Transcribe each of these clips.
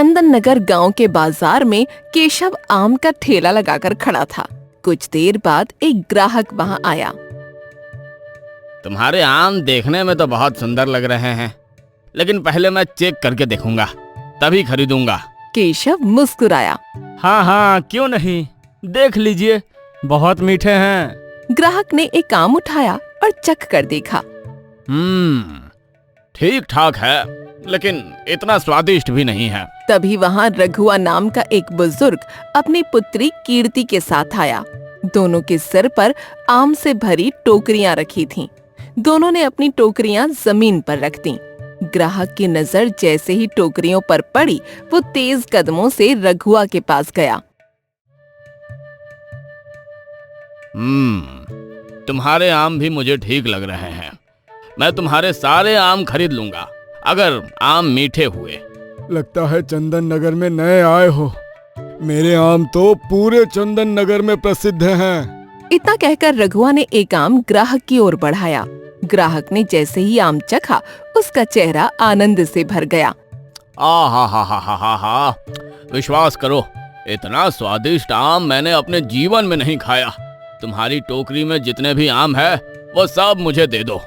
चंदन नगर गांव के बाजार में केशव आम का ठेला लगाकर खड़ा था। कुछ देर बाद एक ग्राहक वहां आया। तुम्हारे आम देखने में तो बहुत सुंदर लग रहे हैं, लेकिन पहले मैं चेक करके देखूंगा, तभी खरीदूंगा। केशव मुस्कुराया। हाँ हाँ, क्यों नहीं, देख लीजिए, बहुत मीठे हैं। ग्राहक ने एक आम उठाया और चख कर देखा। ठीक ठाक है, लेकिन इतना स्वादिष्ट भी नहीं है। तभी वहां रघुआ नाम का एक बुजुर्ग अपनी पुत्री कीर्ति के साथ आया। दोनों के सर पर आम से भरी टोकरियां रखी थीं। दोनों ने अपनी टोकरियां जमीन पर रख दी। ग्राहक की नजर जैसे ही टोकरियों पर पड़ी, वो तेज कदमों से रघुआ के पास गया। तुम्हारे आम भी मुझे ठीक लग रहे हैं। मैं तुम्हारे सारे आम खरीद लूंगा, अगर आम मीठे हुए। लगता है चंदन नगर में नए आए हो। मेरे आम तो पूरे चंदन नगर में प्रसिद्ध हैं। इतना कहकर रघुआ ने एक आम ग्राहक की ओर बढ़ाया। ग्राहक ने जैसे ही आम चखा, उसका चेहरा आनंद से भर गया। हा, विश्वास करो, इतना स्वादिष्ट आम मैंने अपने जीवन में नहीं खाया। तुम्हारी टोकरी में जितने भी आम है, वो सब मुझे दे दो।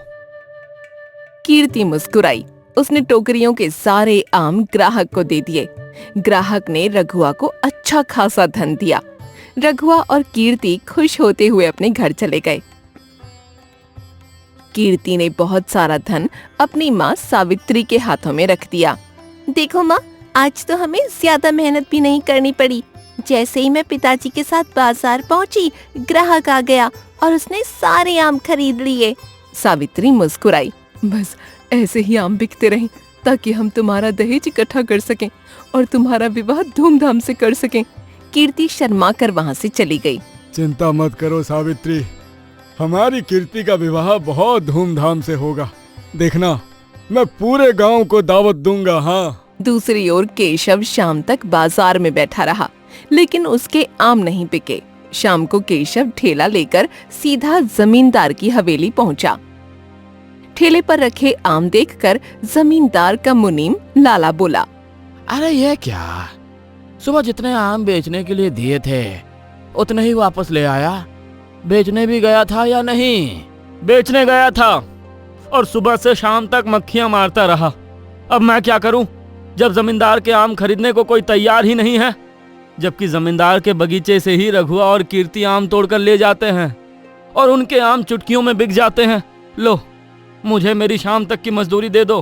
कीर्ति मुस्कुराई। उसने टोकरियों के सारे आम ग्राहक को दे दिए। ग्राहक ने रघुआ को अच्छा खासा धन दिया। रघुआ और कीर्ति खुश होते हुए अपने घर चले गए। कीर्ति ने बहुत सारा धन अपनी माँ सावित्री के हाथों में रख दिया। देखो माँ, आज तो हमें ज्यादा मेहनत भी नहीं करनी पड़ी। जैसे ही मैं पिताजी के साथ बाजार पहुँची, ग्राहक आ गया और उसने सारे आम खरीद लिए। सावित्री मुस्कुराई। बस ऐसे ही आम बिकते रहें, ताकि हम तुम्हारा दहेज इकट्ठा कर सकें और तुम्हारा विवाह धूमधाम से कर सकें। कीर्ति शर्मा कर वहाँ से चली गई। चिंता मत करो सावित्री, हमारी कीर्ति का विवाह बहुत धूमधाम से होगा। देखना, मैं पूरे गांव को दावत दूंगा। हाँ। दूसरी ओर केशव शाम तक बाजार में बैठा रहा, लेकिन उसके आम नहीं बिके। शाम को केशव ठेला लेकर सीधा जमींदार की हवेली पहुंचा। ठेले पर रखे आम देखकर जमींदार का मुनीम लाला बोला, अरे ये क्या, सुबह जितने आम बेचने के लिए दिए थे उतने ही वापस ले आया। बेचने भी गया था या नहीं? बेचने गया था और सुबह से शाम तक मक्खियां मारता रहा। अब मैं क्या करूं, जब जमींदार के आम खरीदने को कोई तैयार ही नहीं है, जबकि जमींदार के बगीचे से ही रघुआ और कीर्ति आम तोड़कर ले जाते हैं और उनके आम चुटकियों में बिक जाते हैं। लो, मुझे मेरी शाम तक की मजदूरी दे दो।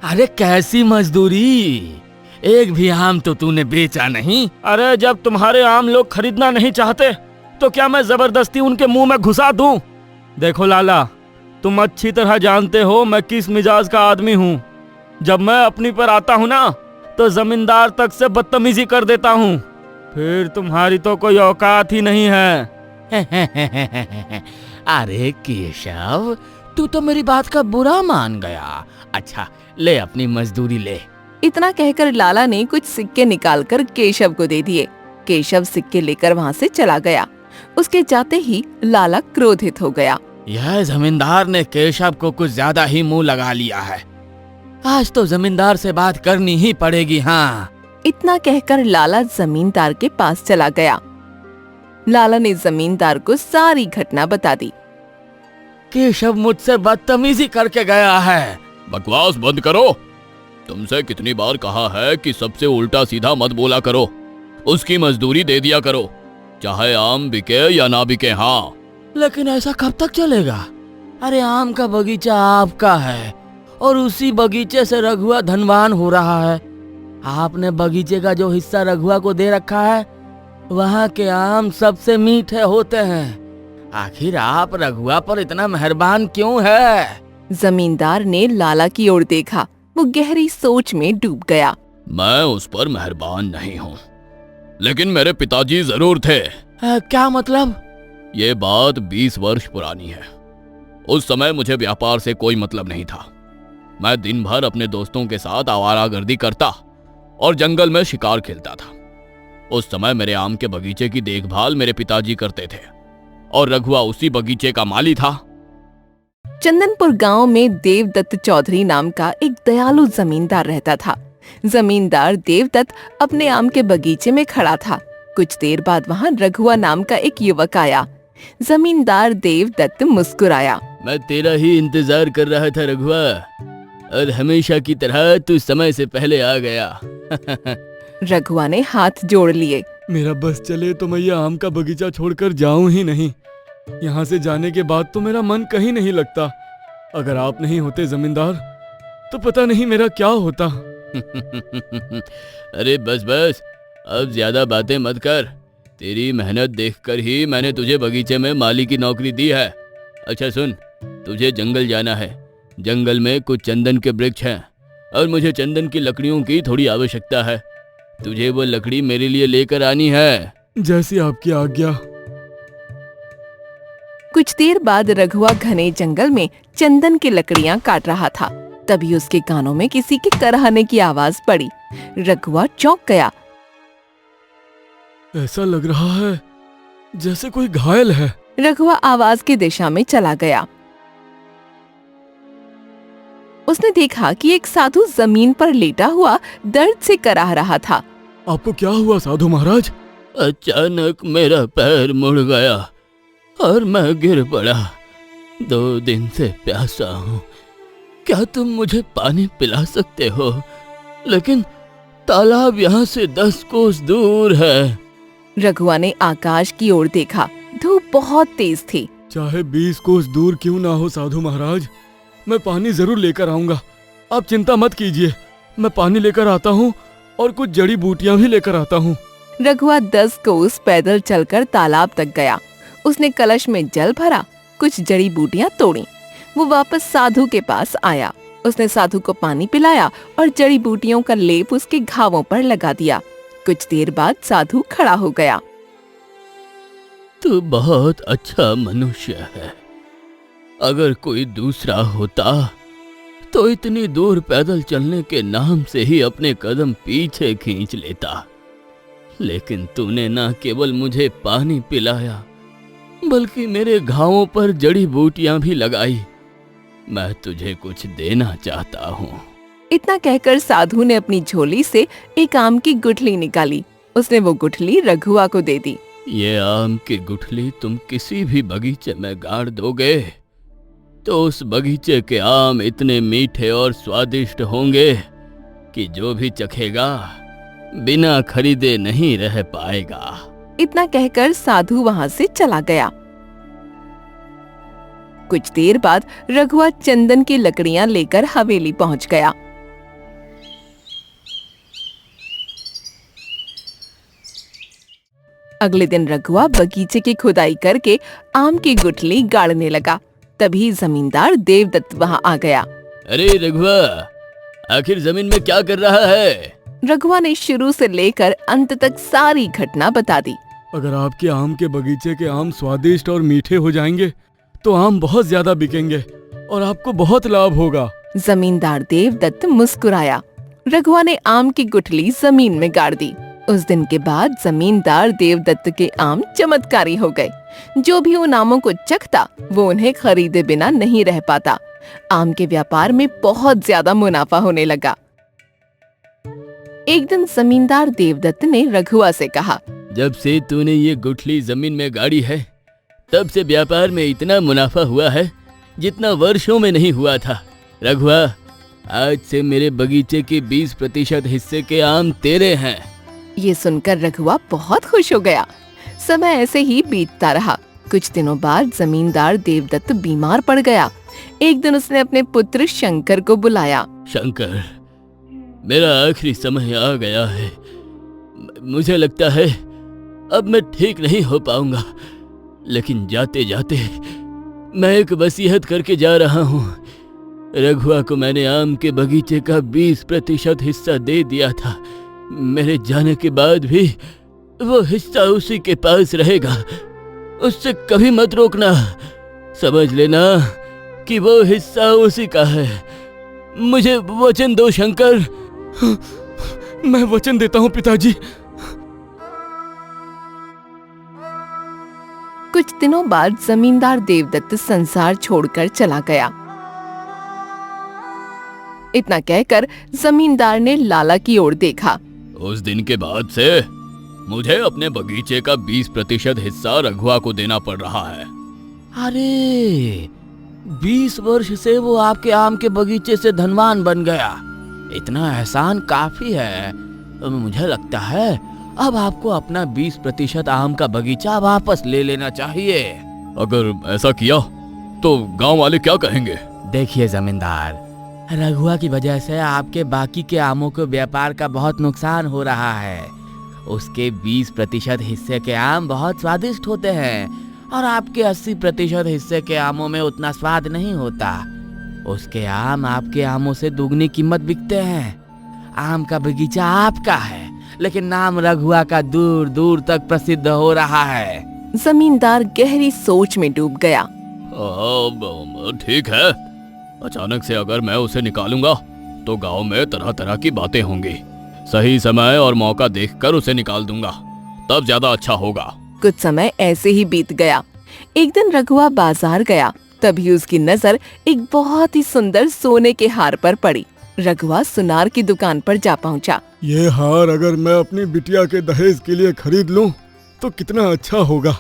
अरे कैसी मजदूरी? एक भी आम तो तूने बेचा नहीं। अरे जब तुम्हारे आम लोग खरीदना नहीं चाहते, तो क्या मैं जबरदस्ती उनके मुंह में घुसा दूं? देखो लाला, तुम अच्छी तरह जानते हो मैं किस मिजाज का आदमी हूँ। जब मैं अपनी पर आता हूँ ना, तो जमींदार तक से बदतमीजी कर देता हूँ। फिर तुम्हारी तो कोई औकात ही नहीं है। अरे केशव, तू तो मेरी बात का बुरा मान गया। अच्छा, ले अपनी मजदूरी ले। इतना कहकर लाला ने कुछ सिक्के निकालकर केशव को दे दिए। केशव सिक्के लेकर वहाँ से चला गया। उसके जाते ही लाला क्रोधित हो गया। यह जमींदार ने केशव को कुछ ज्यादा ही मुंह लगा लिया है। आज तो जमींदार से बात करनी ही पड़ेगी। हाँ। इतना कहकर लाला जमींदार के पास चला गया। लाला ने जमींदार को सारी घटना बता दी। केशव मुझसे बदतमीजी करके गया है। बकवास बंद करो। तुमसे कितनी बार कहा है कि सबसे उल्टा सीधा मत बोला करो। उसकी मजदूरी दे दिया करो, चाहे आम बिके या ना बिके। हाँ, लेकिन ऐसा कब तक चलेगा? अरे आम का बगीचा आपका है और उसी बगीचे से रघुआ धनवान हो रहा है। आपने बगीचे का जो हिस्सा रघुआ को दे रखा है, वहाँ के आम सबसे मीठे होते हैं। आखिर आप रघुआ पर इतना मेहरबान क्यों है? जमींदार ने लाला की ओर देखा। वो गहरी सोच में डूब गया। मैं उस पर मेहरबान नहीं हूँ, लेकिन मेरे पिताजी जरूर थे। क्या मतलब? ये बात 20 वर्ष पुरानी है। उस समय मुझे व्यापार से कोई मतलब नहीं था। मैं दिन भर अपने दोस्तों के साथ आवारागर्दी करता और जंगल में शिकार खेलता था। उस समय मेरे आम के बगीचे की देखभाल मेरे पिताजी करते थे और रघुआ उसी बगीचे का माली था। चंदनपुर गांव में देवदत्त चौधरी नाम का एक दयालु जमींदार रहता था। जमींदार देवदत्त अपने आम के बगीचे में खड़ा था। कुछ देर बाद वहाँ रघुआ नाम का एक युवक आया। जमींदार देवदत्त मुस्कुराया। मैं तेरा ही इंतजार कर रहा था रघुआ, और हमेशा की तरह तू समय से पहले आ गया। रघुआ ने हाथ जोड़ लिए। मेरा बस चले तो मैं ये आम का बगीचा छोड़कर जाऊं ही नहीं। यहाँ से जाने के बाद तो मेरा मन कहीं नहीं लगता। अगर आप नहीं होते जमींदार तो पता नहीं मेरा क्या होता। अरे बस बस, अब ज्यादा बातें मत कर। तेरी मेहनत देखकर ही मैंने तुझे बगीचे में माली की नौकरी दी है। अच्छा सुन, तुझे जंगल जाना है। जंगल में कुछ चंदन के वृक्ष हैं और मुझे चंदन की लकड़ियों की थोड़ी आवश्यकता है। तुझे वो लकड़ी मेरे लिए लेकर आनी है। जैसी आपकी आज्ञा। कुछ देर बाद रघुआ घने जंगल में चंदन की लकड़ियां काट रहा था। तभी उसके कानों में किसी के कराहने की आवाज पड़ी। रघुआ चौंक गया। ऐसा लग रहा है जैसे कोई घायल है। रघुआ आवाज की दिशा में चला गया। उसने देखा कि एक साधु जमीन पर लेटा हुआ दर्द से कराह रहा था। आपको क्या हुआ साधु महाराज? अचानक मेरा पैर मुड़ गया और मैं गिर पड़ा। 2 दिन से प्यासा हूँ। क्या तुम मुझे पानी पिला सकते हो? लेकिन तालाब यहाँ से 10 कोस दूर है। रघुआ ने आकाश की ओर देखा। धूप बहुत तेज थी। चाहे 20 कोस दूर क्यों ना हो साधु महाराज, मैं पानी जरूर लेकर आऊंगा। आप चिंता मत कीजिए, मैं पानी लेकर आता हूँ और कुछ जड़ी बूटियां भी लेकर आता हूँ। रघुआ 10 कोस पैदल चलकर तालाब तक गया। उसने कलश में जल भरा, कुछ जड़ी बूटियां तोड़ी। वो वापस साधु के पास आया। उसने साधु को पानी पिलाया और जड़ी बूटियों का लेप उसके घावों पर लगा दिया। कुछ देर बाद साधु खड़ा हो गया। तू बहुत अच्छा मनुष्य है। अगर कोई दूसरा होता तो इतनी दूर पैदल चलने के नाम से ही अपने कदम पीछे खींच लेता। लेकिन तूने न केवल मुझे पानी पिलाया बल्कि मेरे घावों पर जड़ी बूटियां भी लगाई। मैं तुझे कुछ देना चाहता हूँ। इतना कहकर साधु ने अपनी झोली से एक आम की गुठली निकाली। उसने वो गुठली रघुआ को दे दी। ये आम की गुठली तुम किसी भी बगीचे में गाड़ दोगे तो उस बगीचे के आम इतने मीठे और स्वादिष्ट होंगे कि जो भी चखेगा बिना खरीदे नहीं रह पाएगा। इतना कहकर साधु वहाँ से चला गया। कुछ देर बाद रघुआ चंदन की लकड़ियां लेकर हवेली पहुंच गया। अगले दिन रघुआ बगीचे की खुदाई करके आम की गुठली गाड़ने लगा। तभी जमींदार देवदत्त वहाँ आ गया। अरे रघुआ, आखिर जमीन में क्या कर रहा है? रघुआ ने शुरू से लेकर अंत तक सारी घटना बता दी। अगर आपके आम के बगीचे के आम स्वादिष्ट और मीठे हो जाएंगे तो आम बहुत ज्यादा बिकेंगे और आपको बहुत लाभ होगा। जमींदार देवदत्त मुस्कुराया। रघुआ ने आम की गुठली जमीन में गाड़ दी। उस दिन के बाद जमींदार देवदत्त के आम चमत्कारी हो गए। जो भी उन आमों को चखता वो उन्हें खरीदे बिना नहीं रह पाता। आम के व्यापार में बहुत ज्यादा मुनाफा होने लगा। एक दिन जमींदार देवदत्त ने रघुआ से कहा, जब से तूने ये गुठली जमीन में गाड़ी है तब से व्यापार में इतना मुनाफा हुआ है जितना वर्षों में नहीं हुआ था। रघुआ, आज से मेरे बगीचे के 20% हिस्से के आम तेरे हैं। ये सुनकर रघुआ बहुत खुश हो गया। समय ऐसे ही बीतता रहा। कुछ दिनों बाद जमींदार देवदत्त बीमार पड़ गया। एक दिन उसने अपने पुत्र शंकर को बुलाया। शंकर, मेरा आखिरी समय आ गया है। मुझे लगता है अब मैं ठीक नहीं हो पाऊंगा, लेकिन जाते जाते मैं एक वसीयत करके जा रहा हूँ। रघुआ को मैंने आम के बगीचे का 20% हिस्सा दे दिया था। मेरे जाने के बाद भी वो हिस्सा उसी के पास रहेगा। उससे कभी मत रोकना। समझ लेना कि वो हिस्सा उसी का है। मुझे वचन दो शंकर। मैं वचन देता हूँ पिताजी। कुछ दिनों बाद जमींदार देवदत्त संसार छोड़कर चला गया। इतना कहकर जमींदार ने लाला की ओर देखा। उस दिन के बाद से मुझे अपने बगीचे का 20% हिस्सा रघुआ को देना पड़ रहा है। अरे 20 वर्ष से वो आपके आम के बगीचे से धनवान बन गया। इतना एहसान काफी है। मुझे लगता है अब आपको अपना 20% आम का बगीचा वापस ले लेना चाहिए। अगर ऐसा किया तो गांव वाले क्या कहेंगे? देखिए जमींदार, रघुआ की वजह से आपके बाकी के आमों के व्यापार का बहुत नुकसान हो रहा है। उसके 20% हिस्से के आम बहुत स्वादिष्ट होते हैं और आपके 80% हिस्से के आमों में उतना स्वाद नहीं होता। उसके आम आपके आमों से दुगनी कीमत बिकते हैं। आम का बगीचा आपका है, लेकिन नाम रघुआ का दूर दूर तक प्रसिद्ध हो रहा है। जमींदार गहरी सोच में डूब गया। ठीक है, अचानक से अगर मैं उसे निकालूंगा तो गांव में तरह तरह की बातें होंगी। सही समय और मौका देखकर उसे निकाल दूंगा, तब ज्यादा अच्छा होगा। कुछ समय ऐसे ही बीत गया। एक दिन रघुआ बाजार गया, तभी उसकी नजर एक बहुत ही सुंदर सोने के हार पर पड़ी। रघुआ सुनार की दुकान पर जा पहुंचा। ये हार अगर मैं अपनी बिटिया के दहेज के लिए खरीद लूं तो कितना अच्छा होगा।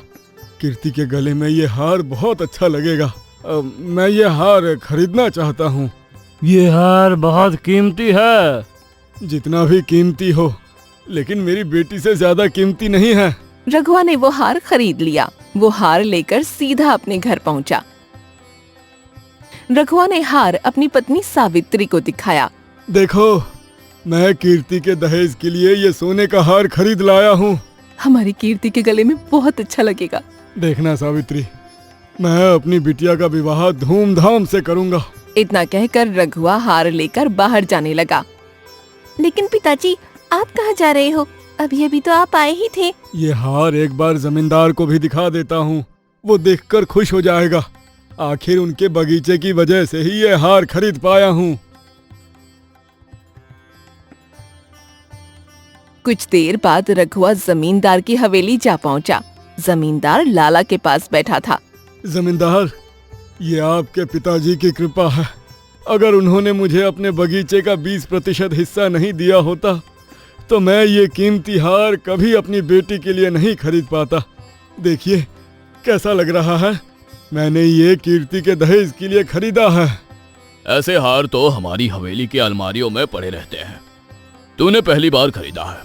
कीर्ति के गले में ये हार बहुत अच्छा लगेगा। मैं ये हार खरीदना चाहता हूँ। ये हार बहुत कीमती है। जितना भी कीमती हो, लेकिन मेरी बेटी से ज्यादा कीमती नहीं है। रघुआ ने वो हार खरीद लिया। वो हार लेकर सीधा अपने घर पहुंचा। रघुआ ने हार अपनी पत्नी सावित्री को दिखाया। देखो, मैं कीर्ति के दहेज के लिए ये सोने का हार खरीद लाया हूँ। हमारी कीर्ति के गले में बहुत अच्छा लगेगा। देखना सावित्री, मैं अपनी बिटिया का विवाह धूमधाम से करूँगा। इतना कहकर रघुआ हार लेकर बाहर जाने लगा। लेकिन पिताजी, आप कहाँ जा रहे हो? अभी अभी तो आप आए ही थे। ये हार एक बार जमींदार को भी दिखा देता हूँ, वो देखकर खुश हो जाएगा। आखिर उनके बगीचे की वजह से ही ये हार खरीद पाया हूँ। कुछ देर बाद रघुआ जमींदार की हवेली जा पहुंचा। जमींदार लाला के पास बैठा था। जमींदार, ये आपके पिताजी की कृपा है। अगर उन्होंने मुझे अपने बगीचे का 20% हिस्सा नहीं दिया होता तो मैं ये कीमती हार कभी अपनी बेटी के लिए नहीं खरीद पाता। देखिए कैसा लग रहा है। मैंने ये कीर्ति के दहेज के लिए खरीदा है। ऐसे हार तो हमारी हवेली की अलमारियों में पड़े रहते हैं। तूने पहली बार खरीदा है,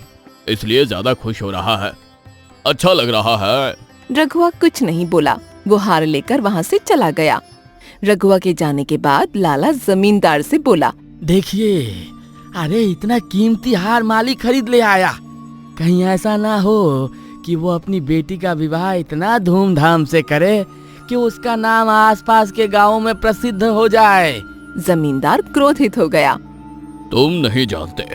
इसलिए ज्यादा खुश हो रहा है। अच्छा लग रहा है। रघुआ कुछ नहीं बोला। वो हार लेकर वहाँ से चला गया। रघुआ के जाने के बाद लाला जमींदार से बोला, देखिए, अरे इतना कीमती हार मालिक खरीद ले आया। कहीं ऐसा ना हो कि वो अपनी बेटी का विवाह इतना धूमधाम से करे कि उसका नाम आसपास के गांवों में प्रसिद्ध हो जाए। जमींदार क्रोधित हो गया। तुम नहीं जानते,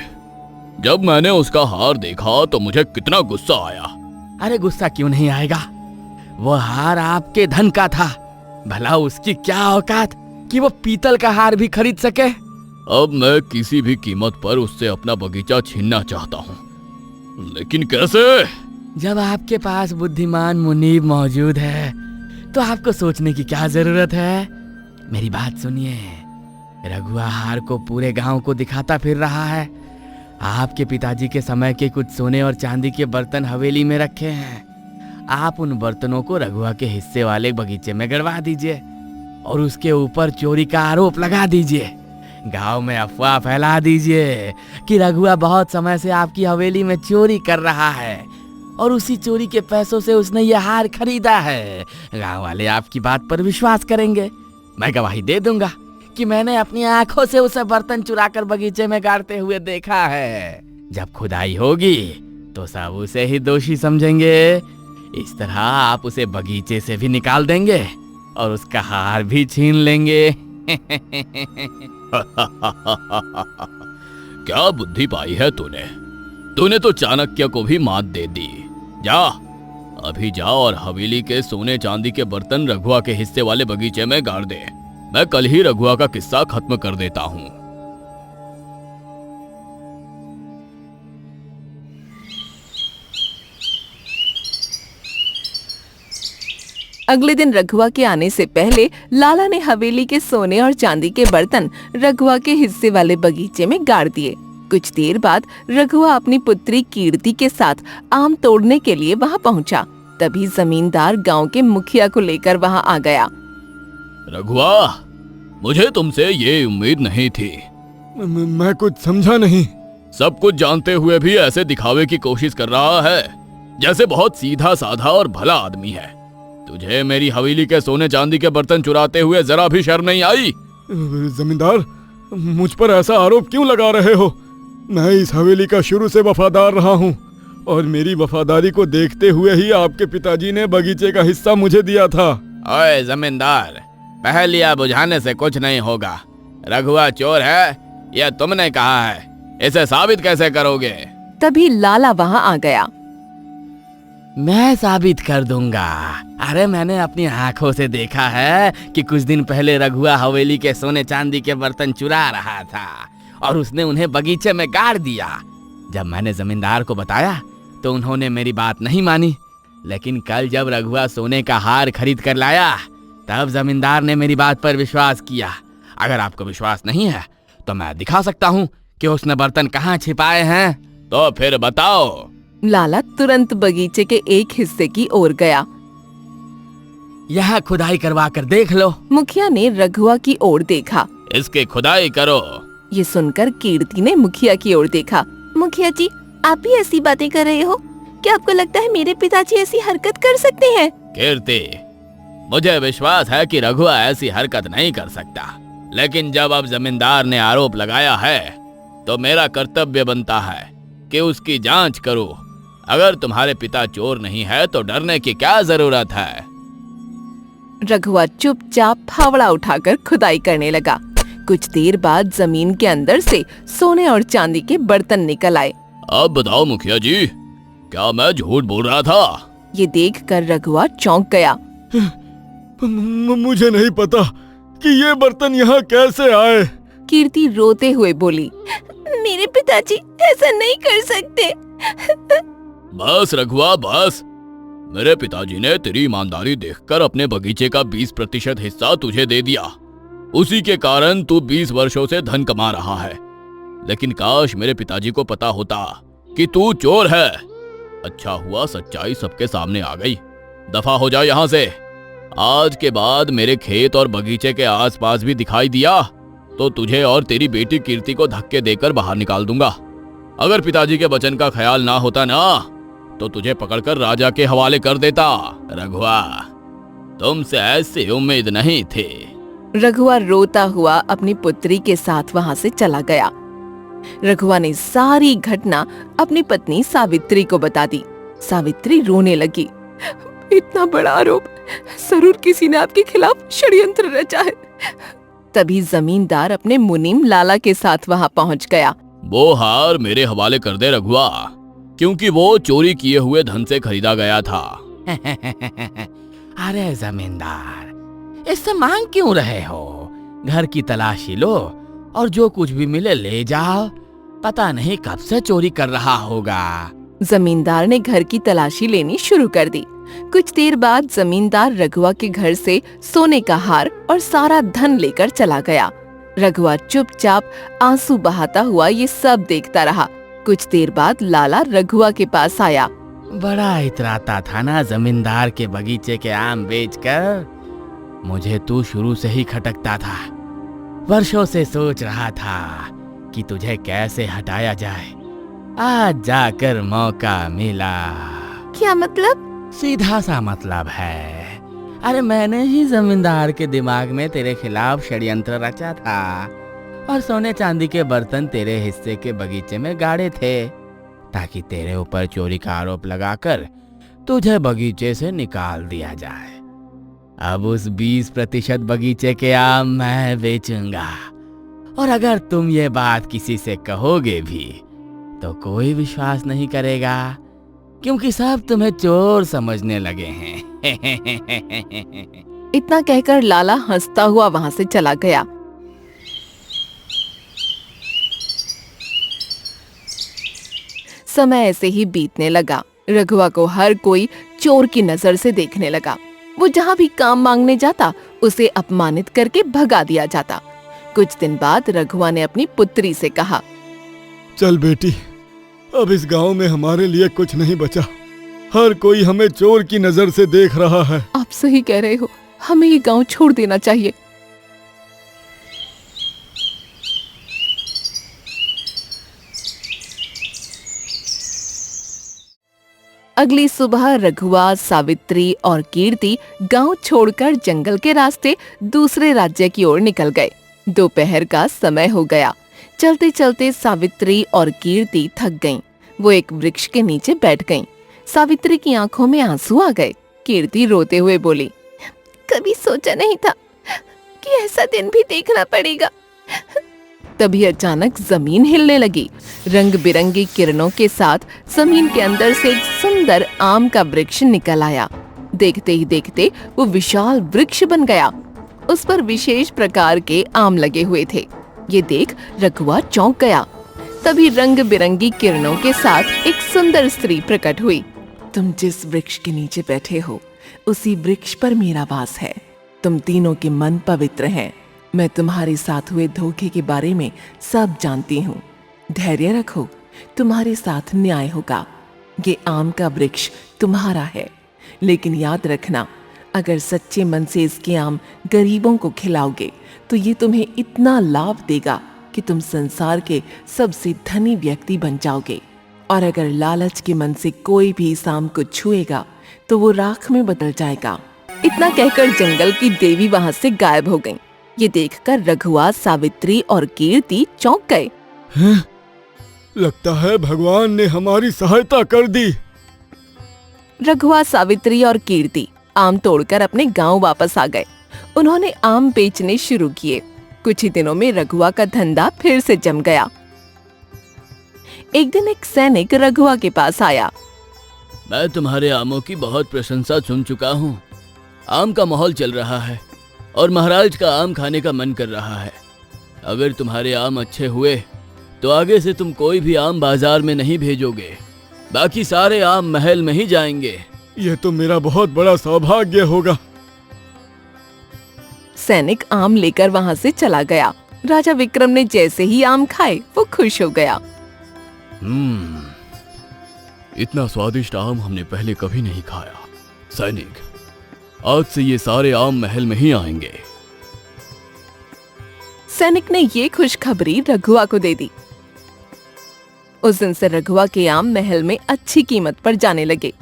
जब मैंने उसका हार देखा तो मुझे कितना गुस्सा आया। अरे गुस्सा क्यों नहीं आएगा? वो हार आपके धन का था। भला उसकी क्या औकात कि वो पीतल का हार भी खरीद सके। अब मैं किसी भी कीमत पर उससे अपना बगीचा छीनना चाहता हूँ, लेकिन कैसे? जब आपके पास बुद्धिमान मुनीब मौजूद है तो आपको सोचने की क्या जरूरत है। मेरी बात सुनिए, रघुआ हार को पूरे गांव को दिखाता फिर रहा है। आपके पिताजी के समय के कुछ सोने और चांदी के बर्तन हवेली में रखे हैं। आप उन बर्तनों को रघुआ के हिस्से वाले बगीचे में गड़वा दीजिए और उसके ऊपर चोरी का आरोप लगा दीजिए। गांव में अफवाह फैला दीजिए कि रघुआ बहुत समय से आपकी हवेली में चोरी कर रहा है और उसी चोरी के पैसों से उसने ये हार खरीदा है। गांव वाले आपकी बात पर विश्वास करेंगे। मैं गवाही दे दूंगा कि मैंने अपनी आंखों से उसे बर्तन चुराकर बगीचे में गाड़ते हुए देखा है। जब खुदाई होगी तो सब उसे ही दोषी समझेंगे। इस तरह आप उसे बगीचे से भी निकाल देंगे और उसका हार भी छीन लेंगे। क्या बुद्धि पाई है तूने? तूने तो चाणक्य को भी मात दे दी। जा, अभी जा और हवेली के सोने चांदी के बर्तन रघुआ के हिस्से वाले बगीचे में गाड़ दे। मैं कल ही रघुआ का किस्सा खत्म कर देता हूँ। अगले दिन रघुआ के आने से पहले लाला ने हवेली के सोने और चांदी के बर्तन रघुआ के हिस्से वाले बगीचे में गाड़ दिए। कुछ देर बाद रघुआ अपनी पुत्री कीर्ति के साथ आम तोड़ने के लिए वहां पहुंचा। तभी जमींदार गांव के मुखिया को लेकर वहां आ गया। रघुआ, मुझे तुमसे ये उम्मीद नहीं थी। मैं कुछ समझा नहीं। सब कुछ जानते हुए भी ऐसे दिखावे की कोशिश कर रहा है जैसे बहुत सीधा साधा और भला आदमी है। तुझे मेरी हवेली के सोने चांदी के बर्तन चुराते हुए जरा भी शर्म नहीं आई? जमींदार, मुझ पर ऐसा आरोप क्यों लगा रहे हो? मैं इस हवेली का शुरू से वफादार रहा हूँ और मेरी वफादारी को देखते हुए ही आपके पिताजी ने बगीचे का हिस्सा मुझे दिया था। ओए जमींदार, पहेलियां बुझाने से कुछ नहीं होगा। रघुआ चोर है यह तुमने कहा है, इसे साबित कैसे करोगे? तभी लाला वहां आ गया। मैं साबित कर दूंगा। अरे मैंने अपनी आंखों से देखा है कि कुछ दिन पहले रघुआ हवेली के सोने चांदी के बर्तन चुरा रहा था और उसने उन्हें बगीचे में गाड़ दिया। जब मैंने जमींदार को बताया तो उन्होंने मेरी बात नहीं मानी, लेकिन कल जब रघुआ सोने का हार खरीद कर लाया तब जमींदार ने मेरी बात पर विश्वास किया। अगर आपको विश्वास नहीं है तो मैं दिखा सकता हूँ कि उसने बर्तन कहाँ छिपाए हैं। तो फिर बताओ। लाला तुरंत बगीचे के एक हिस्से की ओर गया। यह खुदाई करवा कर देख लो। मुखिया ने रघुआ की ओर देखा। इसकी खुदाई करो। ये सुनकर कीर्ति ने मुखिया की ओर देखा। मुखिया जी, आप भी ऐसी बातें कर रहे हो? क्या आपको लगता है मेरे पिताजी ऐसी हरकत कर सकते हैं? कीर्ति, मुझे विश्वास है कि रघुआ ऐसी हरकत नहीं कर सकता, लेकिन जब अब जमींदार ने आरोप लगाया है तो मेरा कर्तव्य बनता है कि उसकी जांच करूं। अगर तुम्हारे पिता चोर नहीं है तो डरने की क्या जरूरत है? रघुआ चुपचाप फावड़ा उठाकर खुदाई करने लगा। कुछ देर बाद जमीन के अंदर से सोने और चांदी के बर्तन निकल आए। अब बताओ मुखिया जी, क्या मैं झूठ बोल रहा था? ये देखकर रघुआ चौंक गया। मुझे नहीं पता कि ये बर्तन यहाँ कैसे आए। कीर्ति रोते हुए बोली, मेरे पिताजी ऐसा नहीं कर सकते। बस रघुआ बस। मेरे पिताजी ने तेरी ईमानदारी देखकर अपने बगीचे का 20% हिस्सा तुझे दे दिया। उसी के कारण तू 20 वर्षों से धन कमा रहा है। लेकिन काश मेरे पिताजी को पता होता कि तू चोर है। अच्छा हुआ सच्चाई सबके सामने आ गई। दफा हो जा यहाँ से। आज के बाद मेरे खेत और बगीचे के आसपास भी दिखाई दिया तो तुझे और तेरी बेटी कीर्ति को धक्के देकर बाहर निकाल दूंगा। अगर पिताजी के वचन का ख्याल ना होता ना तो तुझे पकड़कर राजा के हवाले कर देता। रघुआ, तुमसे ऐसी उम्मीद नहीं थी। रघुआ रोता हुआ अपनी पुत्री के साथ वहां से चला गया। रघुआ ने सारी घटना अपनी पत्नी सावित्री को बता दी। सावित्री रोने लगी। इतना बड़ा आरोप, जरूर किसी ने आपके खिलाफ षड्यंत्र रचा है। तभी जमींदार अपने मुनीम लाला के साथ वहां पहुंच गया। वो हार मेरे हवाले कर दे रघुआ, क्योंकि वो चोरी किए हुए धन से खरीदा गया था। अरे जमींदार, इससे मांग क्यों रहे हो? घर की तलाशी लो और जो कुछ भी मिले ले जाओ। पता नहीं कब से चोरी कर रहा होगा। जमींदार ने घर की तलाशी लेनी शुरू कर दी। कुछ देर बाद जमींदार रघुआ के घर से सोने का हार और सारा धन लेकर चला गया। रघुआ चुपचाप आंसू बहाता हुआ ये सब देखता रहा। कुछ देर बाद लाला रघुआ के पास आया। बड़ा इतराता था ना जमींदार के बगीचे के आम बेचकर। मुझे तू शुरू से ही खटकता था। वर्षों से सोच रहा था कि तुझे कैसे हटाया जाए। आज जाकर मौका मिला। क्या मतलब? सीधा सा मतलब है, अरे मैंने ही जमींदार के दिमाग में तेरे खिलाफ षड्यंत्र रचा था और सोने चांदी के बर्तन तेरे हिस्से के बगीचे में गाड़े थे ताकि तेरे ऊपर चोरी का आरोप लगाकर तुझे बगीचे से निकाल दिया जाए। अब उस 20% बगीचे के आम मैं बेचूंगा और अगर तुम ये बात किसी से कहोगे भी तो कोई विश्वास नहीं करेगा, क्योंकि सब तुम्हें चोर समझने लगे हैं। इतना कहकर लाला हंसता हुआ वहां से चला गया। समय ऐसे ही बीतने लगा। रघुआ को हर कोई चोर की नजर से देखने लगा। वो जहाँ भी काम मांगने जाता उसे अपमानित करके भगा दिया जाता। कुछ दिन बाद रघुआ ने अपनी पुत्री से कहा, चल बेटी, अब इस गांव में हमारे लिए कुछ नहीं बचा। हर कोई हमें चोर की नजर से देख रहा है। आप सही कह रहे हो, हमें ये गांव छोड़ देना चाहिए। अगली सुबह रघुआ, सावित्री और कीर्ति गांव छोड़कर जंगल के रास्ते दूसरे राज्य की ओर निकल गए। दोपहर का समय हो गया। चलते चलते सावित्री और कीर्ति थक गईं। वो एक वृक्ष के नीचे बैठ गईं। सावित्री की आंखों में आंसू आ गए। कीर्ति रोते हुए बोली, कभी सोचा नहीं था कि ऐसा दिन भी देखना पड़ेगा। तभी अचानक जमीन हिलने लगी। रंग बिरंगी किरणों के साथ जमीन के अंदर से एक सुंदर आम का वृक्ष निकल आया। देखते ही देखते वो विशाल वृक्ष बन गया। उस पर विशेष प्रकार के आम लगे हुए थे। ये देख रघुआ चौंक गया। तभी रंग बिरंगी किरणों के साथ एक सुंदर स्त्री प्रकट हुई। तुम जिस वृक्ष के नीचे बैठे हो, उसी वृक्ष पर मेरा वास है। तुम तीनों के मन पवित्र हैं। मैं तुम्हारे साथ हुए धोखे के बारे में सब जानती हूँ। धैर्य रखो, तुम्हारे साथ न्याय होगा। ये आम का वृक्ष तुम्हारा है, लेकिन याद रखना, अगर सच्चे मन से इसके आम गरीबों को खिलाओगे तो ये तुम्हें इतना लाभ देगा कि तुम संसार के सबसे धनी व्यक्ति बन जाओगे। और अगर लालच के मन से कोई भी इस आम को छुएगा तो वो राख में बदल जाएगा। इतना कहकर जंगल की देवी वहां से गायब हो गईं। ये देखकर रघुआ, सावित्री और कीर्ति चौंक गए। हैं? लगता है भगवान ने हमारी सहायता कर दी। रघुआ, सावित्री और कीर्ति आम तोड़कर अपने गांव वापस आ गए। उन्होंने आम बेचने शुरू किए। कुछ ही दिनों में रघुआ का धंधा फिर से जम गया। एक दिन एक सैनिक रघुआ के पास आया। मैं तुम्हारे आमों की बहुत प्रशंसा सुन चुका हूँ। आम का माहौल चल रहा है और महाराज का आम खाने का मन कर रहा है। अगर तुम्हारे आम अच्छे हुए तो आगे से तुम कोई भी आम बाजार में नहीं भेजोगे, बाकी सारे आम महल में ही जाएंगे। यह तो मेरा बहुत बड़ा सौभाग्य होगा। सैनिक आम लेकर वहां से चला गया। राजा विक्रम ने जैसे ही आम खाए वो खुश हो गया। इतना स्वादिष्ट आम हमने पहले कभी नहीं खाया। सैनिक, आज से ये सारे आम महल में ही आएंगे। सैनिक ने ये खुशखबरी रघुआ को दे दी। उस दिन से रघुआ के आम महल में अच्छी कीमत पर जाने लगे।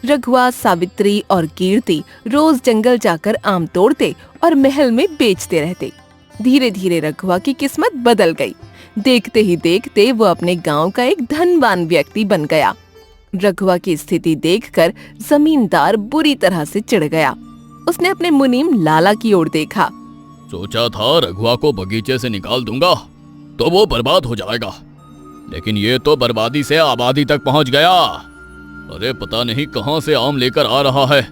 रघुआ, सावित्री और कीर्ति रोज जंगल जाकर आम तोड़ते और महल में बेचते रहते। धीरे धीरे रघुआ की किस्मत बदल गई। देखते ही देखते वो अपने गांव का एक धनवान व्यक्ति बन गया। रघुआ की स्थिति देखकर जमींदार बुरी तरह से चिढ़ गया। उसने अपने मुनीम लाला की ओर देखा। सोचा था रघुआ को बगीचे से निकाल दूंगा तो वो बर्बाद हो जाएगा, लेकिन ये तो बर्बादी से आबादी तक पहुंच गया। अरे पता नहीं कहां से आम लेकर आ रहा है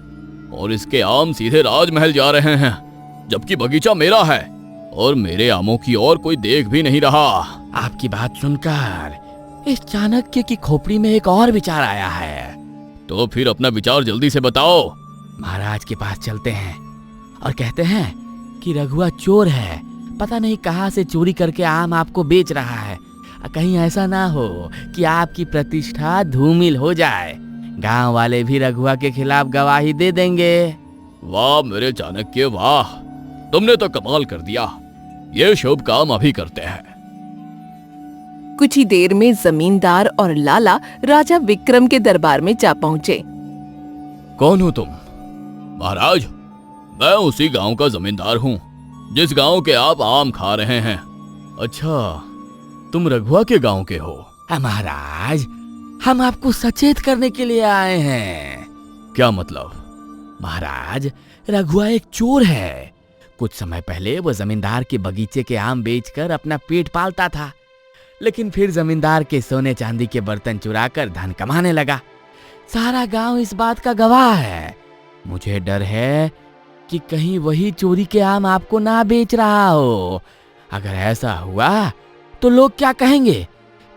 और इसके आम सीधे राजमहल जा रहे हैं, जबकि बगीचा मेरा है और मेरे आमों की और कोई देख भी नहीं रहा। आपकी बात सुनकर इस चाणक्य की खोपड़ी में एक और विचार आया है। तो फिर अपना विचार जल्दी से बताओ। महाराज के पास चलते हैं और कहते हैं कि रघुआ चोर है, पता नहीं कहां से चोरी करके आम आपको बेच रहा है। कहीं ऐसा ना हो कि आपकी प्रतिष्ठा धूमिल हो जाए। गांव वाले भी रघुआ के खिलाफ गवाही दे देंगे। वाह मेरे चाणक्य, वाह, तुमने तो कमाल कर दिया। ये शुभ काम अभी करते हैं। कुछ ही देर में जमींदार और लाला राजा विक्रम के दरबार में जा पहुंचे। कौन हो तुम? महाराज, मैं उसी गांव का जमींदार हूँ जिस गांव के आप आम खा रहे हैं। अच्छा, तुम रघुआ के गांव के हो? महाराज, हम आपको सचेत करने के लिए आए हैं। क्या मतलब? महाराज, रघुआ एक चोर है। कुछ समय पहले वो जमींदार के बगीचे के आम बेचकर अपना पेट पालता था, लेकिन फिर जमींदार के सोने चांदी के बर्तन चुराकर धन कमाने लगा। सारा गांव इस बात का गवाह है। मुझे डर है कि कहीं वही चोरी के आम आपको ना बेच रहा हो। अगर ऐसा हुआ तो लोग क्या कहेंगे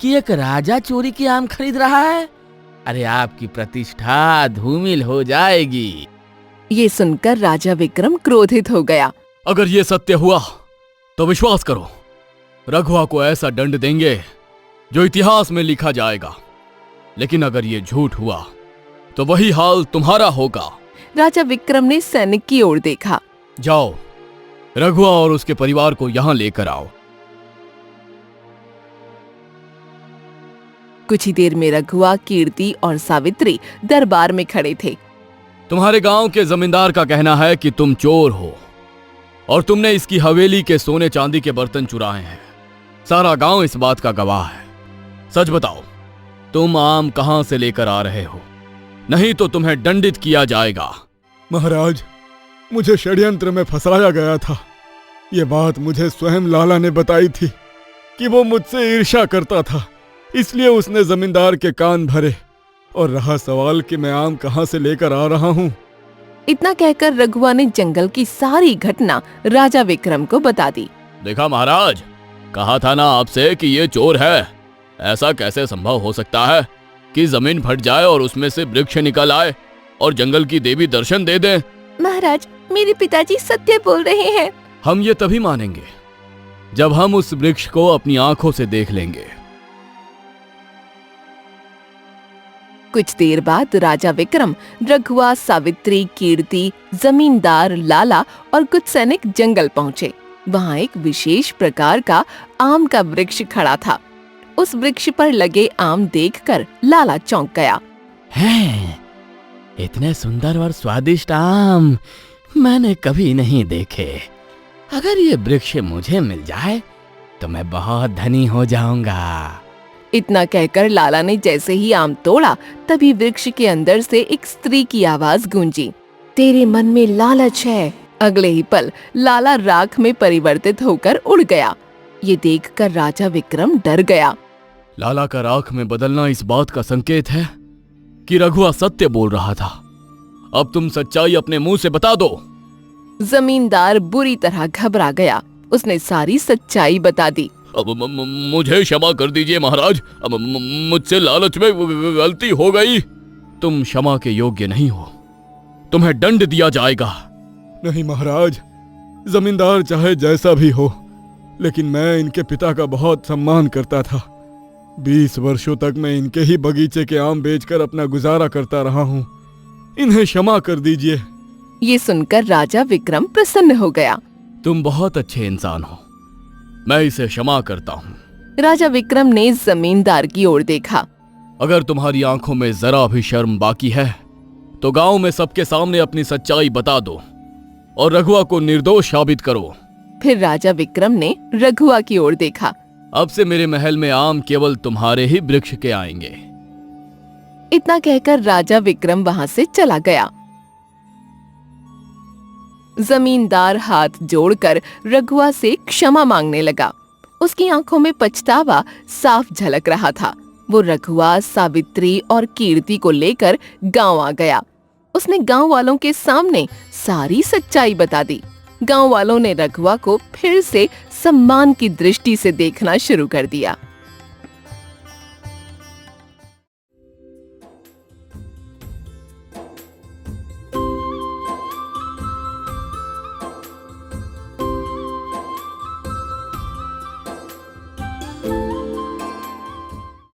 कि एक राजा चोरी के आम खरीद रहा है। अरे आपकी प्रतिष्ठा धूमिल हो जाएगी। ये सुनकर राजा विक्रम क्रोधित हो गया। अगर ये सत्य हुआ तो विश्वास करो, रघुआ को ऐसा दंड देंगे जो इतिहास में लिखा जाएगा। लेकिन अगर ये झूठ हुआ तो वही हाल तुम्हारा होगा। राजा विक्रम ने सैनिक की ओर देखा। जाओ, रघुआ और उसके परिवार को यहां लेकर आओ। कुछ ही देर में रघुआ, कीर्ति और सावित्री दरबार में खड़े थे। तुम्हारे गांव के जमींदार का कहना है कि तुम चोर हो और तुमने इसकी हवेली के सोने चांदी के बर्तन चुराए हैं। सारा गांव इस बात का गवाह है। सच बताओ, तुम आम कहां से लेकर आ रहे हो, नहीं तो तुम्हें दंडित किया जाएगा। महाराज, मुझे षड्यंत्र में फंसाया गया था। ये बात मुझे स्वयं लाला ने बताई थी कि वो मुझसे ईर्ष्या करता था, इसलिए उसने जमींदार के कान भरे। और रहा सवाल कि मैं आम कहां से लेकर आ रहा हूं। इतना कहकर रघुआ ने जंगल की सारी घटना राजा विक्रम को बता दी। देखा महाराज, कहा था ना आपसे कि ये चोर है। ऐसा कैसे संभव हो सकता है कि जमीन फट जाए और उसमें से वृक्ष निकल आए और जंगल की देवी दर्शन दे दे। महाराज, मेरे पिताजी सत्य बोल रहे हैं। हम ये तभी मानेंगे जब हम उस वृक्ष को अपनी आंखों से देख लेंगे। कुछ देर बाद राजा विक्रम, रघुआ, सावित्री, कीर्ति, जमींदार, लाला और कुछ सैनिक जंगल पहुंचे। वहां एक विशेष प्रकार का आम का वृक्ष खड़ा था। उस वृक्ष पर लगे आम देखकर लाला चौंक गया। हैं, इतने सुंदर और स्वादिष्ट आम मैंने कभी नहीं देखे। अगर ये वृक्ष मुझे मिल जाए तो मैं बहुत धनी हो जाऊंगा। इतना कहकर लाला ने जैसे ही आम तोड़ा, तभी वृक्ष के अंदर से एक स्त्री की आवाज गूंजी, तेरे मन में लालच है। अगले ही पल लाला राख में परिवर्तित होकर उड़ गया। ये देखकर राजा विक्रम डर गया। लाला का राख में बदलना इस बात का संकेत है कि रघुआ सत्य बोल रहा था। अब तुम सच्चाई अपने मुंह से बता दो। जमींदार बुरी तरह घबरा गया। उसने सारी सच्चाई बता दी। अब मुझे क्षमा कर दीजिए महाराज, अब मुझसे लालच में गलती हो गई। तुम क्षमा के योग्य नहीं हो, तुम्हें दंड दिया जाएगा। नहीं महाराज, जमींदार चाहे जैसा भी हो, लेकिन मैं इनके पिता का बहुत सम्मान करता था। 20 वर्षों तक मैं इनके ही बगीचे के आम बेचकर अपना गुजारा करता रहा हूँ। इन्हें क्षमा कर दीजिए। ये सुनकर राजा विक्रम प्रसन्न हो गया। तुम बहुत अच्छे इंसान हो, मैं इसे क्षमा करता हूँ। राजा विक्रम ने जमींदार की ओर देखा। अगर तुम्हारी आंखों में जरा भी शर्म बाकी है तो गांव में सबके सामने अपनी सच्चाई बता दो और रघुआ को निर्दोष साबित करो। फिर राजा विक्रम ने रघुआ की ओर देखा। अब से मेरे महल में आम केवल तुम्हारे ही वृक्ष के आएंगे। इतना कहकर राजा विक्रम वहां से चला गया। जमींदार हाथ जोड़कर रघुआ से क्षमा मांगने लगा। उसकी आंखों में पछतावा साफ झलक रहा था। वो रघुआ, सावित्री और कीर्ति को लेकर गांव आ गया। उसने गांव वालों के सामने सारी सच्चाई बता दी। गांव वालों ने रघुआ को फिर से सम्मान की दृष्टि से देखना शुरू कर दिया।